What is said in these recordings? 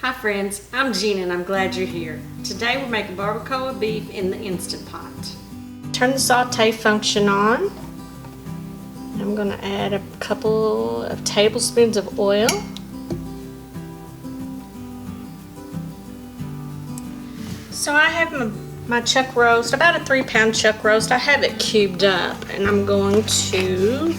Hi friends, I'm Gina and I'm glad you're here. Today we're making barbacoa beef in the Instant Pot. Turn the saute function on. I'm going to add a couple of tablespoons of oil. So I have my chuck roast, about a 3-pound chuck roast. I have it cubed up and I'm going to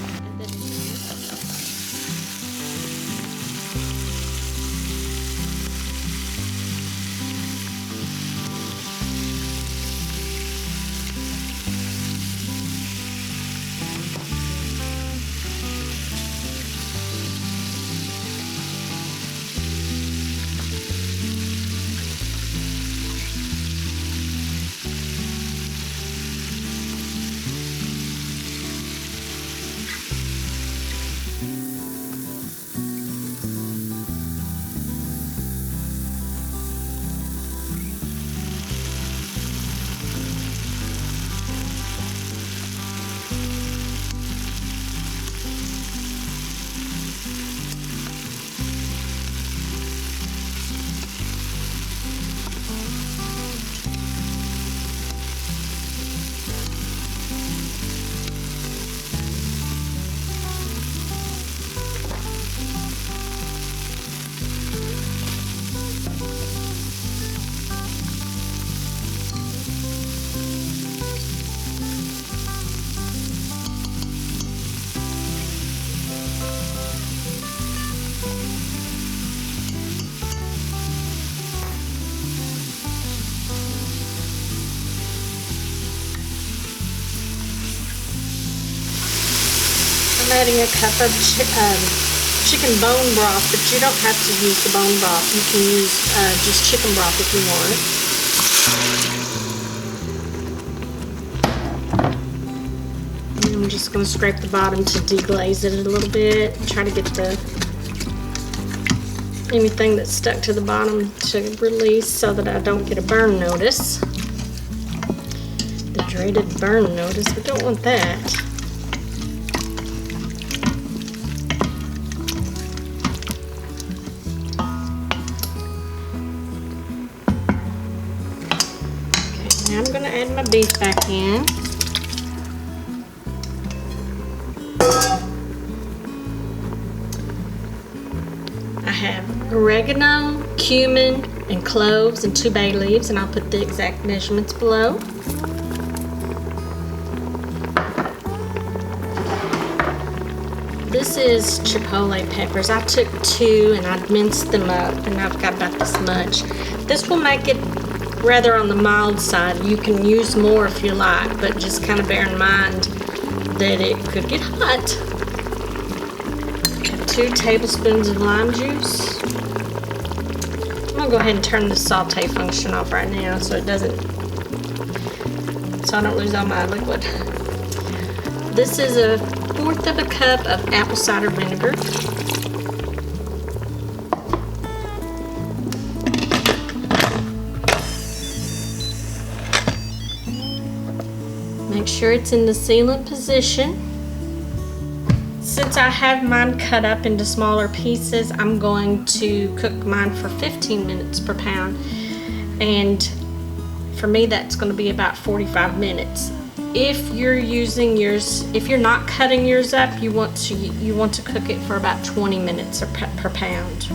I'm adding a cup of chicken bone broth, but you don't have to use the bone broth. You can use just chicken broth if you want. And I'm just going to scrape the bottom to deglaze it a little bit. Try to get anything that's stuck to the bottom to release so that I don't get a burn notice. The dreaded burn notice. We don't want that. Now I'm going to add my beef back in. I have oregano, cumin, and cloves, and 2 bay leaves, and I'll put the exact measurements below. This is Chipotle peppers. I took 2 and I minced them up, and I've got about this much. This will make it rather on the mild side. You can use more if you like, but just kind of bear in mind that it could get hot. 2 tablespoons of lime juice. I'm gonna go ahead and turn the saute function off right now so I don't lose all my liquid. This is a 1/4 of a cup of apple cider vinegar. Make sure it's in the sealant position. Since I have mine cut up into smaller pieces, I'm going to cook mine for 15 minutes per pound. And for me, that's going to be about 45 minutes. If you're using yours, if you're not cutting yours up, you want to cook it for about 20 minutes per pound.